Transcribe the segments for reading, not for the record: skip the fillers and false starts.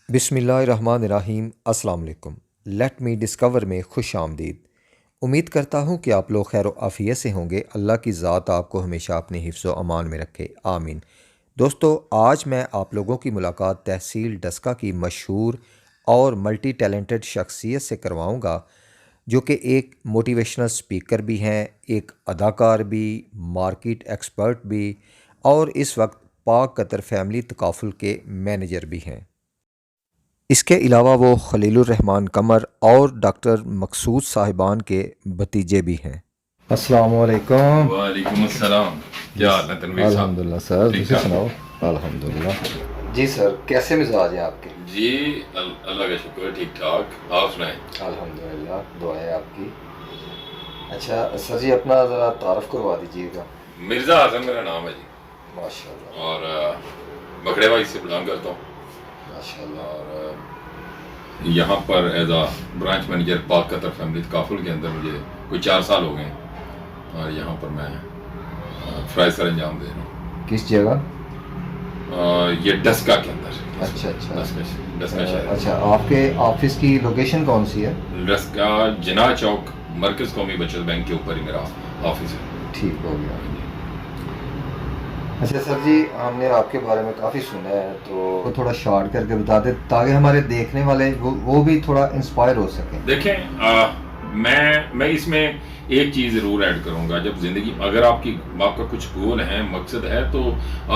بسم اللہ الرحمن الرحیم۔ السلام علیکم۔ لیٹ می ڈسکور میں خوش آمدید۔ امید کرتا ہوں کہ آپ لوگ خیر و عافیت سے ہوں گے۔ اللہ کی ذات آپ کو ہمیشہ اپنے حفظ و امان میں رکھے، آمین۔ دوستو، آج میں آپ لوگوں کی ملاقات تحصیل ڈسکہ کی مشہور اور ملٹی ٹیلنٹڈ شخصیت سے کرواؤں گا، جو کہ ایک موٹیویشنل سپیکر بھی ہیں، ایک اداکار بھی، مارکیٹ ایکسپرٹ بھی، اور اس وقت پاک قطر فیملی تکافل کے مینیجر بھی ہیں۔ اس کے علاوہ وہ خلیل الرحمن قمر اور ڈاکٹر مقصود صاحبان کے بھتیجے بھی ہیں۔ السلام علیکم۔ وعلیکم السلام، کیا حال ہے تنویر صاحب؟ الحمدللہ سر، ٹھیک تسی ٹھاک؟ سناؤ؟ الحمدللہ۔ جی سر، کیسے مزاج ہیں آپ کے؟ جی اللہ کا شکر، ٹھیک ٹھاک، آپ سنائیں؟ الحمدللہ، دعا ہے آپ کی۔ اچھا سر جی، اپنا ذرا تعارف کروا دیجیے گا۔ مرزا اعظم میرا نام ہے جی، ماشاء اللہ اور بکھڑے بھائی سے بلانگ کرتا ہوں، ماشاء اللہ۔ اور یہاں پر ایز اے برانچ مینیجر پاک قطر فیملی تکافل کے اندر مجھے کوئی 4 سال ہو گئے ہیں، اور یہاں پر میں فرائض سر انجام دے رہا ہوں۔ کس جگہ؟ یہ ڈسکا کے اندر۔ اچھا اچھا ڈسکا شہر۔ اچھا، آپ کے آفس کی لوکیشن کون سی ہے؟ ڈسکا جناح چوک، مرکز قومی بچت بینک کے اوپر ہی میرا آفس ہے۔ ٹھیک ہو گیا۔ اچھا سر جی، ہم نے آپ کے بارے میں کافی سنا ہے، تو تھوڑا شارٹ کر کے بتا دیں تاکہ ہمارے دیکھنے والے وہ بھی تھوڑا انسپائر ہو سکیں۔ دیکھیں، میں اس میں ایک چیز ضرور ایڈ کروں گا۔ جب زندگی اگر آپ کا کچھ گول ہے، مقصد ہے، تو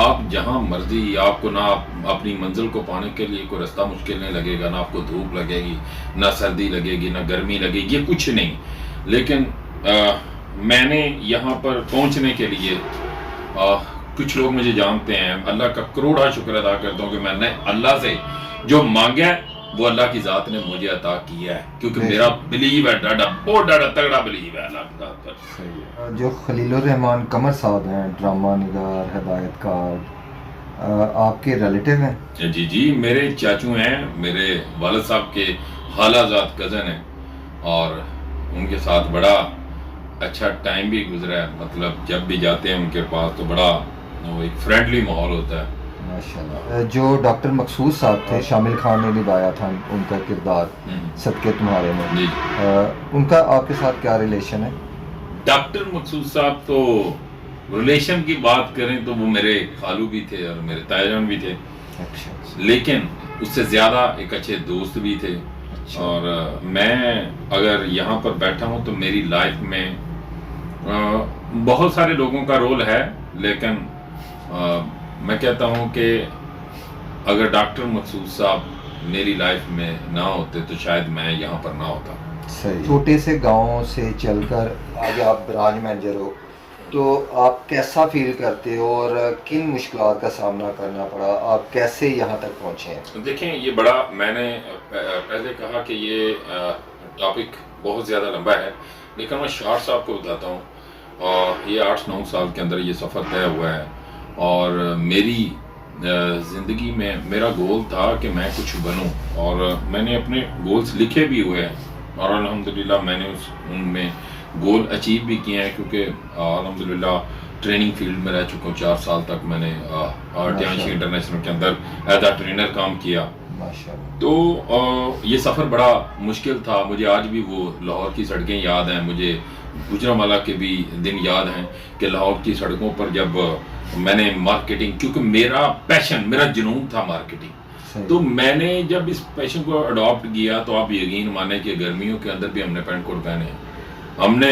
آپ جہاں مرضی، آپ کو نہ اپنی منزل کو پانے کے لیے کوئی رستہ مشکل نہیں لگے گا، نہ آپ کو دھوپ لگے گی، نہ سردی لگے گی، نہ گرمی لگے گی، یہ کچھ نہیں۔ لیکن میں نے یہاں پر پہنچنے کے لیے کچھ لوگ مجھے جانتے ہیں، اللہ کا کروڑا شکر ادا کرتا ہوں کہ میں نے اللہ سے جو مانگا ہے وہ اللہ کی ذات نے مجھے عطا کیا ہے، کیونکہ میرا بلیو ہے، بہت تگڑا بلیو ہے اللہ کی ذات پر۔ جو خلیل الرحمن قمر صاحب ہیں، ڈرامہ نگار، ہدایت کار، آپ کے ریلیٹیو ہیں؟ جی، میرے چاچو ہیں، میرے والد صاحب کے خالہ زاد کزن ہیں، اور ان کے ساتھ بڑا اچھا ٹائم بھی گزرا ہے۔ مطلب جب بھی جاتے ہیں ان کے پاس تو بڑا وہ ایک فرینڈلی ماحول ہوتا ہے۔ ماشاءاللہ۔ جو ڈاکٹر مقصود صاحب تھے، شامل خان نے نبھایا تھا ان کا کردار صدقے تمہارے میں، جی، ان کا آپ کے ساتھ کیا ریلیشن ہے؟ ڈاکٹر مقصود صاحب تو ریلیشن کی بات کریں تو وہ میرے خالو بھی تھے اور میرے تایا جان بھی تھے، لیکن اس سے زیادہ ایک اچھے دوست بھی تھے۔ اور میں اگر یہاں پر بیٹھا ہوں تو میری لائف میں بہت سارے لوگوں کا رول ہے، لیکن میں کہتا ہوں کہ اگر ڈاکٹر مقصود صاحب میری لائف میں نہ ہوتے تو شاید میں یہاں پر نہ ہوتا۔ صحیح۔ چھوٹے سے گاؤں سے چل کر آگے آپ برانچ مینیجر ہو، تو آپ کیسا فیل کرتے ہو اور کن مشکلات کا سامنا کرنا پڑا؟ آپ کیسے یہاں تک پہنچے ہیں؟ دیکھیں، یہ بڑا، میں نے پہلے کہا کہ یہ ٹاپک بہت زیادہ لمبا ہے، لیکن میں شارٹ صاحب کو بتاتا ہوں۔ اور یہ 8-9 سال کے اندر یہ سفر طے ہوا ہے، اور میری زندگی میں میرا گول تھا کہ میں کچھ بنوں، اور میں نے اپنے گولز لکھے بھی ہوئے ہیں، اور الحمدللہ میں نے ان میں گول اچیو بھی کیے ہیں، کیونکہ الحمدللہ ٹریننگ فیلڈ میں رہ چکا ہوں۔ 4 سال تک میں نے آرٹیانشی انٹرنیشنل کے اندر ایز اے ٹرینر کام کیا۔ تو یہ سفر بڑا مشکل تھا، مجھے آج بھی وہ لاہور کی سڑکیں یاد ہیں، مجھے گجرانوالہ کے بھی دن یاد ہیں کہ لاہور کی سڑکوں پر جب میں نے مارکیٹنگ، کیونکہ میرا پیشن، میرا جنون تھا مارکیٹنگ، تو میں نے جب اس پیشن کو اڈاپٹ کیا تو آپ یقین مانیں کہ گرمیوں کے اندر بھی ہم نے پینٹ کوٹ پہنے ہیں۔ ہم نے،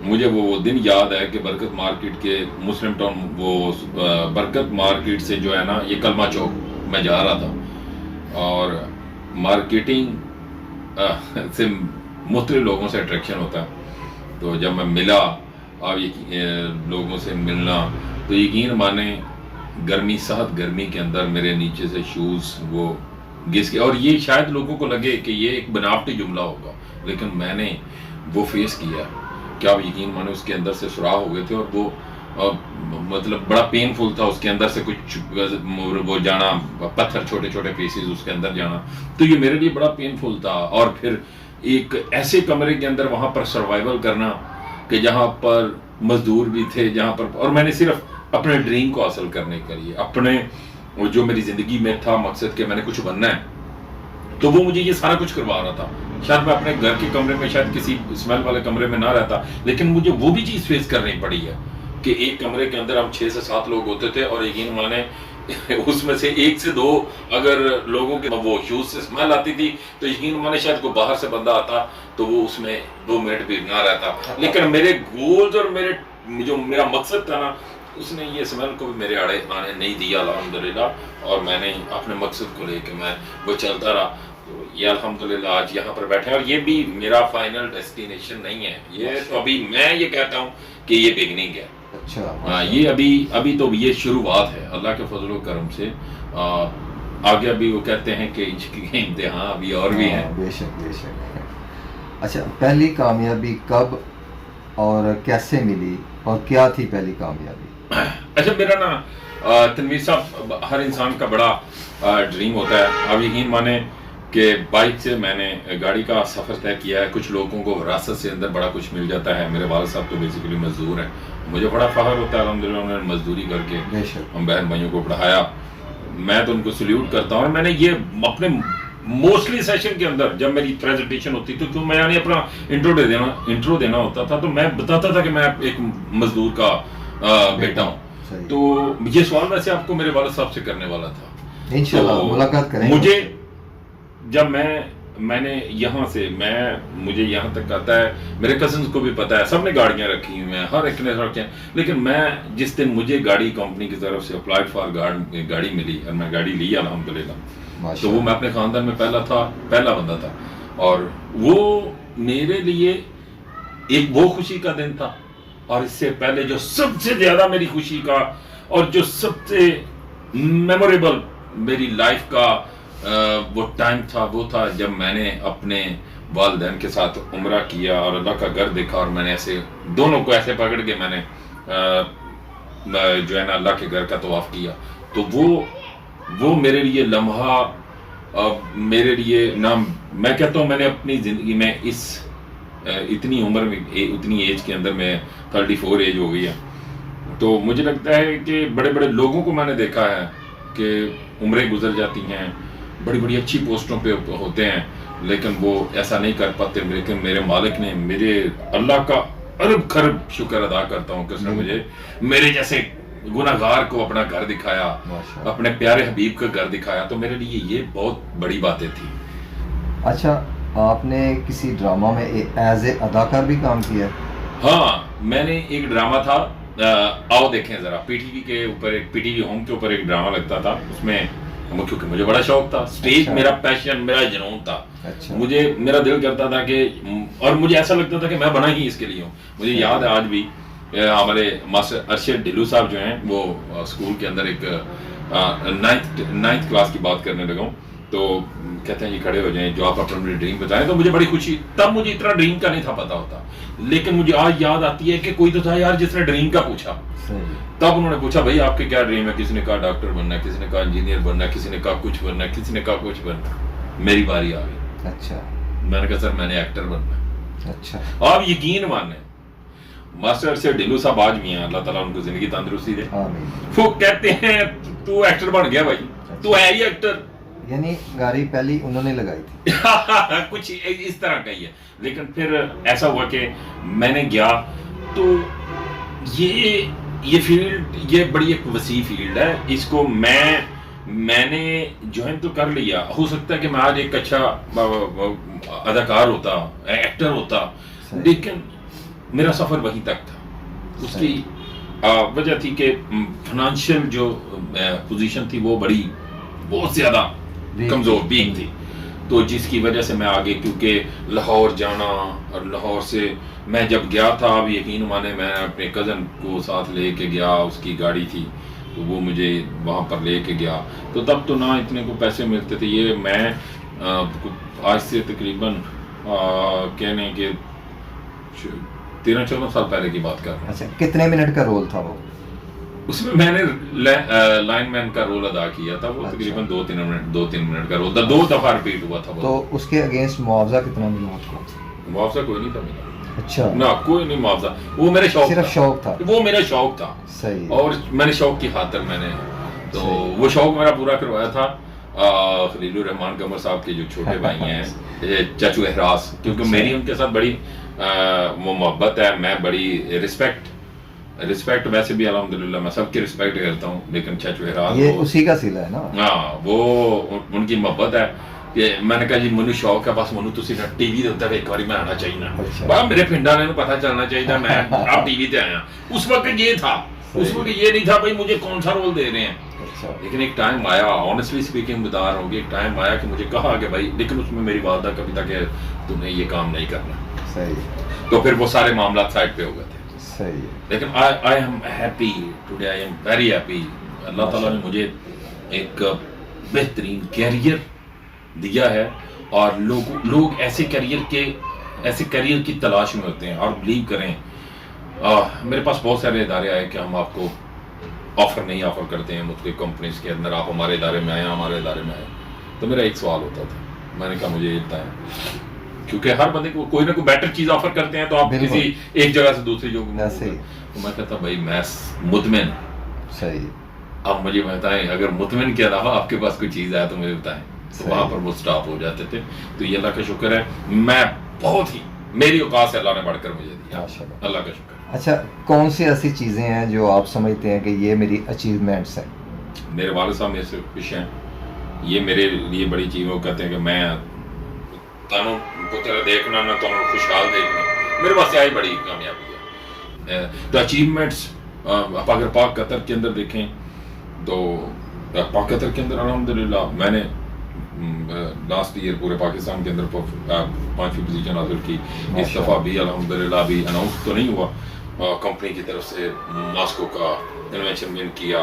مجھے وہ دن یاد ہے کہ برکت مارکیٹ کے مسلم ٹاؤن، وہ برکت مارکیٹ سے جو ہے نا، یہ کلمہ چوک میں جا رہا تھا، اور مارکیٹنگ سے مختلف لوگوں سے اٹریکشن ہوتا ہے، تو جب میں ملا اب لوگوں سے ملنا، تو یقین مانیں گرمی، سخت گرمی کے اندر میرے نیچے سے شوز وہ گس کے، اور یہ شاید لوگوں کو لگے کہ یہ ایک بناوٹی جملہ ہوگا، لیکن میں نے وہ فیس کیا کہ آپ یقین مانیں اس کے اندر سے سوراخ ہو گئے تھے، اور وہ مطلب بڑا پین فل تھا، اس کے اندر سے کچھ وہ جانا، پتھر چھوٹے چھوٹے پیسز اس کے اندر جانا، تو یہ میرے لیے بڑا پین فل تھا۔ اور پھر ایک ایسے کمرے کے اندر وہاں پر سروائیول کرنا کہ جہاں پر مزدور بھی تھے، جہاں پر، اور میں نے صرف اپنے ڈریم کو حاصل کرنے کے لیے، اپنے جو میری زندگی میں تھا مقصد کہ میں نے کچھ بننا ہے، تو وہ مجھے یہ سارا کچھ کروا رہا تھا. شاید میں اپنے گھر کے کمرے میں شاید کسی اسمیل والے کمرے میں نہ رہتا, لیکن مجھے وہ بھی چیز فیس کرنی پڑی ہے کہ ایک کمرے کے اندر ہم 6 سے 7 لوگ ہوتے تھے, اور یقین مانے اس میں سے 1 سے 2 اگر لوگوں کے وہ شوز سے اسمیل آتی تھی تو یقین مانے شاید کوئی باہر سے بندہ آتا تو وہ اس میں 2 منٹ بھی نہ رہتا. لیکن میرے گولز اور جو میرا مقصد تھا نا, اس نے یہ اسمیل کو بھی میرے آڑے آنے نہیں دیا الحمدللہ, اور میں نے اپنے مقصد کو لے کے میں وہ چلتا رہا. تو یہ الحمدللہ آج یہاں پر بیٹھے ہیں, اور یہ بھی میرا فائنل ڈیسٹینیشن نہیں ہے, یہ تو ابھی میں یہ کہتا ہوں کہ یہ بگننگ ہے. اچھا, یہ ابھی تو یہ شروعات ہے اللہ کے فضل و کرم سے. آگے ابھی وہ کہتے ہیں کہ عشق کے امتحان ابھی اور بھی ہیں. بے شک بے شک. اچھا, پہلی کامیابی کب اور کیسے ملی, اور کیا تھی پہلی کامیابی؟ اچھا, میرا نا تنویر صاحب, ہر انسان کا بڑا ڈریم ہوتا ہے. اب یقین مانے کہ بائک سے میں نے گاڑی کا سفر طے کیا ہے. کچھ لوگوں کو وراثت سے اندر بڑا کچھ مل جاتا ہے. میرے والد صاحب تو بیسیکلی مزدور ہیں, مجھے بڑا فخر ہوتا ہے الحمدللہ, انہوں نے مزدوری کر کے ہم بہن بھائیوں کو پڑھایا. میں تو ان کو سلیوٹ کرتا ہوں. اور میں نے یہ اپنے موسٹلی سیشن کے اندر جب میری پریزنٹیشن ہوتی تھی تو میں نے اپنا انٹرو دینا ہوتا تھا, تو میں بتاتا تھا کہ میں ایک مزدور کا بیٹا ہوں. تو یہ سوال ویسے آپ کو میرے والد صاحب سے کرنے والا تھا. انشاءاللہ ملاقات کریں گے. مجھے جب میں نے یہاں سے مجھے یہاں تک آتا ہے, میرے کزنز کو بھی پتا ہے, سب نے گاڑیاں رکھی ہوئی ہیں, ہر ایک نے رکھی ہیں, لیکن میں جس دن مجھے گاڑی کمپنی کی طرف سے اپلائڈ فار گاڑی ملی اور میں گاڑی لی الحمدللہ, تو وہ میں اپنے خاندان میں پہلا بندہ تھا. اور وہ میرے لیے ایک وہ خوشی کا دن تھا. اور اس سے پہلے جو سب سے زیادہ میری خوشی کا اور جو سب سے میموریبل میری لائف کا وہ ٹائم تھا, وہ تھا جب میں نے اپنے والدین کے ساتھ عمرہ کیا اور اللہ کا گھر دیکھا, اور میں نے ایسے دونوں کو ایسے پکڑ کے میں نے جو ہے نا اللہ کے گھر کا طواف کیا. تو وہ میرے لیے لمحہ, میرے لیے نہ, میں کہتا ہوں میں نے اپنی زندگی میں اتنی عمر میں اتنی ایج کے اندر میں 34 ایج ہو گئی ہے, تو مجھے لگتا ہے کہ بڑے بڑے لوگوں کو میں نے دیکھا ہے کہ عمریں گزر جاتی ہیں, بڑی بڑی اچھی پوسٹوں پہ ہوتے ہیں, لیکن وہ ایسا نہیں کر پاتے. لیکن میرے مالک نے, میرے اللہ کا ارب خرب شکر ادا کرتا ہوں کہ اس نے مجھے میرے جیسے گناہگار کو اپنا گھر دکھایا, اپنے پیارے حبیب کا گھر دکھایا. تو میرے لیے یہ بہت بڑی باتیں تھی. اچھا, آپ نے کسی ڈرامہ میں ایز اے اداکار بھی کام کیا؟ ہاں, میں نے ایک ڈرامہ تھا, آؤ دیکھیں ذرا, پی ٹی وی کے اوپر, ایک پی ٹی وی ہوم کے اوپر ایک ڈرامہ لگتا تھا. اس میں کیونکہ مجھے بڑا شوق تھا, اسٹیج میرا پیشن, میرا جنون تھا. میرا دل کرتا تھا کہ, اور مجھے ایسا لگتا تھا کہ میں بنا ہی اس کے لیے ہوں. مجھے یاد ہے آج بھی, ہمارے ماسٹر ارشد ڈھلو صاحب جو ہیں, وہ اسکول کے اندر ایک 9th کلاس کی بات کرنے لگا ہوں, تو کہتے ہیں یہ کھڑے ہو جائیں, جو آپ اپنا ڈریم بتائیں. تو مجھے بڑی خوشی, تب مجھے اتنا ڈریم کا نہیں تھا پتا ہوتا, لیکن مجھے آج یاد آتی ہے کہ کوئی تو تھا یار جس نے ڈریم کا پوچھا. تب انہوں نے پوچھا بھائی آپ کے کیا ڈریم ہے, کسی نے کہا ڈاکٹر بننا ہے, کسی نے کہا انجینئر بننا ہے, کسی نے کہا کچھ بننا ہے, کسی نے کہا کچھ بننا ہے. میری باری آ گئی. اچھا, میں نے کہا سر میں نے ایکٹر بننا ہے. اچھا, آپ یقین مانیں, ماسٹر ارشد ڈھلو صاحب آج بھی ہیں, اللہ تعالیٰ ان کو زندگی تندرستی دے, وہ کہتے ہیں تو ایکٹر بن گیا بھائی, تو ہے ہی ایکٹر. یعنی گاڑی پہلی انہوں نے لگائی تھی. کچھ اس طرح کا ہی ہے. لیکن پھر ایسا ہوا کہ میں نے گیا, تو یہ فیلڈ, یہ بڑی ایک وسیع فیلڈ ہے. اس کو میں نے جوائن تو کر لیا. ہو سکتا ہے کہ میں آج ایک اچھا اداکار ہوتا, ایکٹر ہوتا, لیکن میرا سفر وہیں تک تھا. اس کی وجہ تھی کہ فائنانشیل جو پوزیشن تھی وہ بہت زیادہ کمزور ویک تھی, تو جس کی وجہ سے میں آگے, کیونکہ لاہور جانا, اور لاہور سے میں جب گیا تھا, اب یقین مانے میں اپنے کزن کو ساتھ لے کے گیا, اس کی گاڑی تھی تو وہ مجھے وہاں پر لے کے گیا. تو تب تو نہ اتنے کو پیسے ملتے تھے. یہ میں آج سے تقریباً کہنے کے 13-14 سال پہلے کی بات کر رہا ہوں. اچھا, کتنے منٹ کا رول تھا وہ؟ اس میں نے لائن مین کا رول ادا کیا تھا. وہ تقریباً 2-3 منٹ کا رول تھا, 2 دفعہ ریپیٹ ہوا تھا. تو اس کے اگینسٹ معاوضہ کتنا ملا آپ کو؟ معاوضہ کوئی نہیں تھا میرا. اچھا, نہ کوئی نہیں معاوضہ, وہ میرا شوق, صرف شوق تھا. وہ میرا شوق تھا. صحیح. اور میں نے شوق کی خاطر میں نے تو وہ شوق میرا پورا کروایا تھا. خلیل الرحمان قمر صاحب کے جو چھوٹے بھائی ہیں چچو احراز، کیونکہ میری ان کے ساتھ بڑی وہ محبت ہے، میں بڑی رسپیکٹ ویسے بھی الحمدللہ میں سب کی رسپیکٹ کرتا ہوں، لیکن چچو احراز یہ اسی کا سلا ہے نا؟ ہاں، وہ ان کی محبت ہے کہ میں نے کہا جی منو شوق ہے، بس منو تسی ٹی وی دے ایک بار میں آنا چاہیے نا، میرے پنڈا نے پتا چلنا چاہیے میں آپ ٹی وی تے آیا۔ اس وقت یہ تھا، اس وقت یہ نہیں تھا بھائی مجھے کون سا رول دے رہے ہیں، لیکن ایک ٹائم آیا، آنیسٹلی اسپیکنگ بتا رہا ہوں کہ ایک ٹائم آیا کہ مجھے کہا کہ بھائی، لیکن اس میں میری والدہ کبھی تھا کہ تم نے یہ کام نہیں کرنا، صحیح، تو پھر وہ سارے معاملات سائڈ پہ ہو گئے تھے۔ صحیح، لیکن I am happy today, I am very happy, Allah تعالیٰ نے مجھے ایک بہترین کیریئر دیا ہے، اور لوگ ایسے کیریئر کی تلاش میں ہوتے ہیں، اور بلیو کریں میرے پاس بہت سارے ادارے آئے کہ ہم آپ کو آفر نہیں آفر کرتے ہیں مختلف کمپنیز کے اندر، آپ ہمارے ادارے میں آئے، ہمارے ادارے میں آئے، تو میرا ایک سوال ہوتا تھا، میں نے کہا مجھے یہ بتائیں، کیونکہ ہر بندے کو کوئی نہ کوئی بیٹر چیز آفر کرتے ہیں، تو آپ کسی ایک جگہ سے دوسری جگہ، تو میں کہتا بھائی میں مطمئن، صحیح، اب مجھے بتائیں اگر مطمئن کے علاوہ آپ کے پاس کوئی چیز ہے تو مجھے بتائیں، تو وہاں پر وہ سٹاپ ہو جاتے تھے۔ تو یہ اللہ کا شکر ہے، میں بہت ہی میری اوقات سے اللہ نے بڑھ کر مجھے دیا، اللہ کا شکر۔ اچھا، کون سی ایسی چیزیں ہیں جو آپ سمجھتے ہیں کہ یہ میری اچیومنٹس ہیں؟ میرے والد صاحب میرے سے خوش ہیں، یہ میرے لیے بڑی چیز، وہ کہتے ہیں کہ میں تانوں پتر دیکھنا نہ تانوں خوشحال دیکھنا، میرے پاس یہی بڑی کامیابی ہے۔ تو اچیومنٹس آپ اگر پاک قطر کے اندر دیکھیں تو پاک قطر کے اندر الحمدللہ میں نے لاسٹ ایئر پورے پاکستان کے اندر 5ویں پوزیشن حاصل کی۔ اس دفعہ بھی الحمدللہ ابھی اناؤنس تو نہیں ہوا، کمپنی کی طرف سے ماسکو کا انوینشن ون کیا،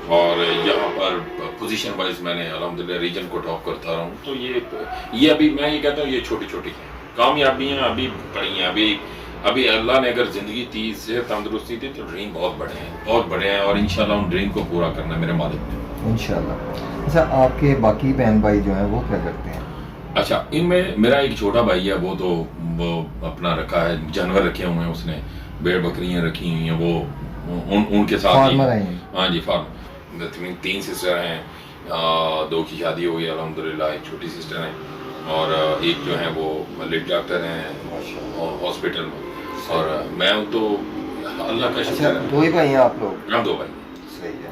اور یہاں پر پوزیشن وائز میں نے الحمدللہ ریجن کو ٹاپ کرتا رہا ہوں۔ تو یہ ابھی میں یہ کہتا ہوں یہ چھوٹی چھوٹی کامیابیاں ابھی پڑی ہیں، ابھی اللہ نے اگر زندگی دی، صحت تندرستی دی، تو ڈریم بہت بڑے ہیں، اور انشاءاللہ ان ڈریم کو پورا کرنا ہے میرے مالک نے، انشاءاللہ۔ اچھا، آپ کے باقی بہن بھائی جو ہیں وہ کیا کرتے ہیں؟ اچھا، ان میں میرا ایک چھوٹا بھائی ہے، وہ اپنا رکھا ہے، جانور رکھے ہوئے ہیں اس نے، بھیڑ بکریاں رکھی ہوئی ہیں، وہ ان کے ساتھ فارمر ہیں؟ ہاں جی، فارمر۔ 3 سسٹر ہیں، 2 کی شادی ہو گئی الحمدللہ، ایک چھوٹی سسٹر ہیں، اور ایک جو ہیں وہ لیڈ ڈاکٹر ہیں ہاسپٹل میں، اور میں ہوں تو اللہ کا شکر ہے۔ 2 ہی بھائی ہیں آپ لوگ؟ ہم 2 بھائی۔ صحیح ہے۔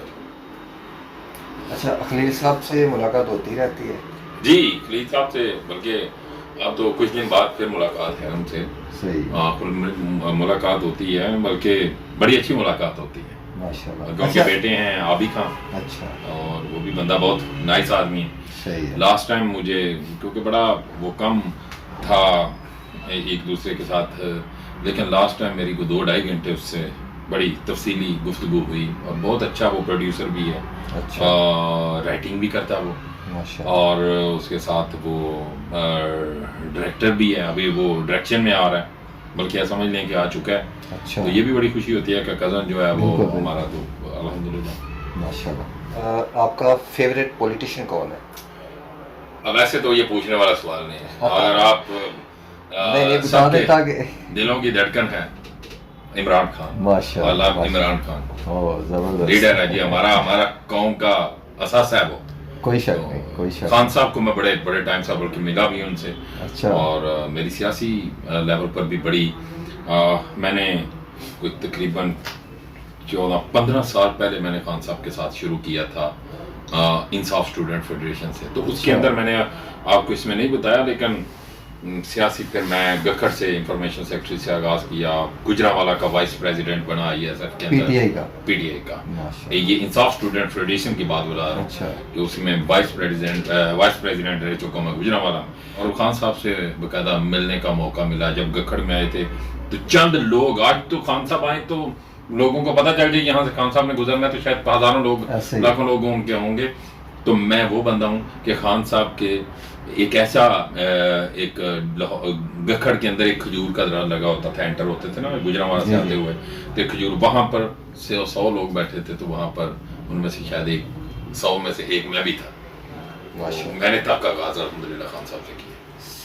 اچھا، خلیل صاحب سے ملاقات ہوتی رہتی ہے؟ جی، خلیل صاحب سے بلکہ اب تو کچھ دن بعد پھر ملاقات ہے ان سے، صحیح، ملاقات ہوتی ہے، بلکہ بڑی اچھی ملاقات ہوتی ہے، ماشاءاللہ۔ ان کے بیٹے ہیں عابی خان، اچھا، اور وہ بھی بندہ بہت نائس آدمی ہے۔ صحیح ہے۔ لاسٹ ٹائم مجھے کیونکہ بڑا وہ کم تھا ایک دوسرے کے ساتھ، لیکن لاسٹ ٹائم میری کو 2-2.5 گھنٹے اس سے بڑی تفصیلی گفتگو ہوئی، اور بہت اچھا، وہ پروڈیوسر بھی ہے، رائٹنگ بھی کرتا ہے وہ، اور اس کے ساتھ وہ ڈائریکٹر بھی ہے، ابھی وہ ڈائریکشن میں آ رہا ہے، بلکہ سمجھ لیں کہ آ چکا ہے۔ اچھا، تو یہ بھی بڑی خوشی ہوتی ہے کہ کزن جو ہے وہ ہمارا، تو الحمدللہ۔ ماشاءاللہ۔ آپ کا فیوریٹ پولیٹیشین کون ہے؟ ویسے تو یہ پوچھنے والا سوال نہیں ہے، اگر آپ بتا دیتا کہ دلوں کی دھڑکن ہے عمران خان، ماشاءاللہ، عمران خان زبردست لیڈر ہے جی، ہمارا قوم کا اثاثہ ہے وہ، کوئی شک نہیں، کوئی شک۔ خان صاحب کو میں بڑے ٹائم سے بلکہ ملا بھی ان سے، اچھا، اور میری سیاسی لیول پر بھی بڑی، میں نے کوئی تقریباً 14-15 سال پہلے میں نے خان صاحب کے ساتھ شروع کیا تھا انصاف اسٹوڈنٹ فیڈریشن سے، تو اس کے اندر میں نے آپ کو اس میں نہیں بتایا، لیکن سیاسی پھر میں گکھڑ سے انفارمیشن سیکرٹری سے آغاز کیا، گجرانوالہ کا وائس پریزیڈنٹ بنا ISF کے اندر، پی ٹی آئی کا، یہ انصاف اسٹوڈنٹ فیڈریشن کی بات بتا رہا ہوں کہ اس میں وائس پریزیڈنٹ رہ چکا میں گجرانوالہ، اور خان صاحب سے باقاعدہ ملنے کا موقع ملا جب گکھڑ میں آئے تھے، تو چند لوگ، آج تو خان صاحب آئے تو لوگوں کو پتہ چل جائے یہاں سے خان صاحب نے گزرنا ہے تو شاید ہزاروں لوگ، لاکھوں لوگ ان کے ہوں گے، تو میں وہ بندہ ہوں کہ خان صاحب کے ایک ایسا ایک گکھڑ کے اندر ایک کھجور کا درخت لگا ہوتا تھا، انٹر ہوتے تھے نا گجرانوالہ سے آتے ہوئے، تو کھجور وہاں پر 100 لوگ بیٹھے تھے، تو وہاں پر ان میں سے شاید 100 میں سے ایک میں بھی تھا، میں نے تب کا آغاز الحمدللہ خان صاحب سے کیا۔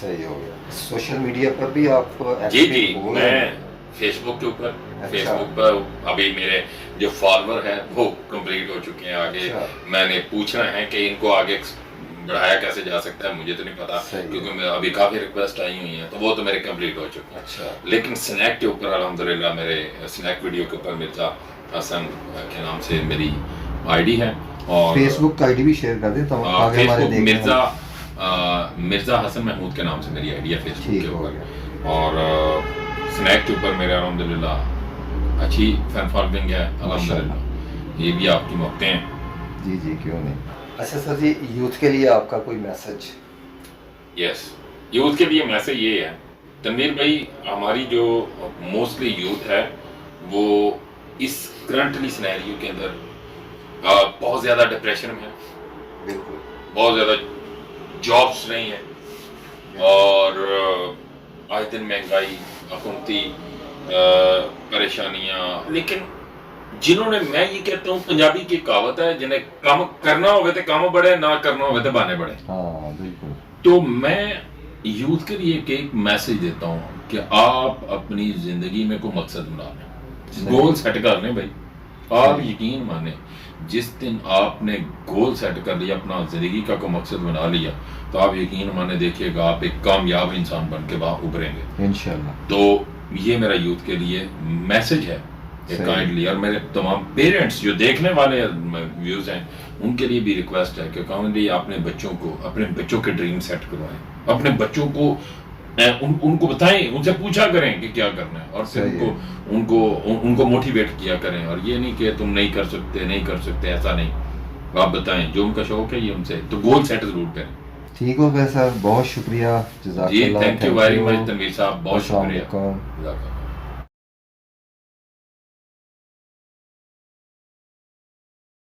صحیح ہو گیا۔ سوشل میڈیا پر بھی آپ؟ جی، میں فیس بک کے اوپر، فیس بک پر ابھی میرے جو فالوور ہیں وہ کمپلیٹ ہو چکے ہیں، آگے میں نے پوچھنا ہے کہ ان کو آگے بڑھایا کیسے جا سکتا ہے مجھے تو نہیں پتا، صحیح، کیونکہ میں ابھی کافی ریکویسٹ آئی ہوئی ہیں تو وہ تو میرے کمپلیٹ ہو چکے ہیں. اچھا لیکن سنیک کے اوپر الحمدللہ میرے سنیک ویڈیو کے اوپر مرزا حسن کے نام سے میری آئی ڈی ہے، اور فیس بک کا آئی ڈی بھی شیئر کر دیں تو آگے فیس ہمارے بک دیکھنے مرزا حسن محمود کے نام سے میری آئی ڈی ہے فیس بک ٹھیک کے ہو اوپر. گیا. اور سنیک کے اوپر میرے الحمدللہ اچھی فین فالوئنگ ہے الحمدللہ. یہ بھی آپ کی موقع ہیں. جی جی کیوں نہیں. اچھا سر جی، یوتھ کے لیے آپ کا کوئی میسج؟ یس، یوتھ کے لیے میسج یہ ہے تنویر بھائی، ہماری جو موسٹلی یوتھ ہے وہ اس کرنٹلی سینیریو کے اندر بہت زیادہ ڈپریشن میں ہے، بالکل بہت زیادہ جابس نہیں ہیں، اور آئے دن مہنگائی، حکومتی پریشانیاں. لیکن جنہوں نے، میں یہ کہتا ہوں پنجابی کی کہاوت ہے، جنہیں کام کرنا ہوگا تو کام بڑھے، نہ کرنا ہوگا تو بانے بڑھے. ہاں بالکل. تو میں یوتھ کے لیے ایک میسج دیتا ہوں کہ آپ اپنی زندگی میں کوئی مقصد بنا لیں، گول سیٹ کر لیں بھائی. آپ یقین مانیں جس دن آپ نے گول سیٹ کر لیا، اپنا زندگی کا کوئی مقصد بنا لیا، تو آپ یقین مانیں دیکھیے گا آپ ایک کامیاب انسان بن کے باہر ابھریں گے انشاءاللہ. تو یہ میرا یوتھ کے لیے میسج ہے کائنڈلی. اور میرے تمام پیرنٹس جو دیکھنے والے ویوز ہیں ان کے لیے بھی ریکویسٹ ہے کہ کائنڈلی اپنے بچوں کو، اپنے بچوں کے ڈریم سیٹ کروائیں، اپنے بچوں کو ان کو بتائیں، ان سے پوچھا کریں کہ کیا کرنا ہے، اور پھر ان کو موٹیویٹ کیا کریں. اور یہ نہیں کہ تم نہیں کر سکتے، ایسا نہیں. آپ بتائیں جو ان کا شوق ہے یہ ان سے، تو گول سیٹ ضرور کریں. ٹھیک ہو گیا سر، بہت شکریہ. جزاک جی اللہ. Thank you very much Tanveer صاحب، بہت السلام شکریہ. علیکم. جزاک اللہ.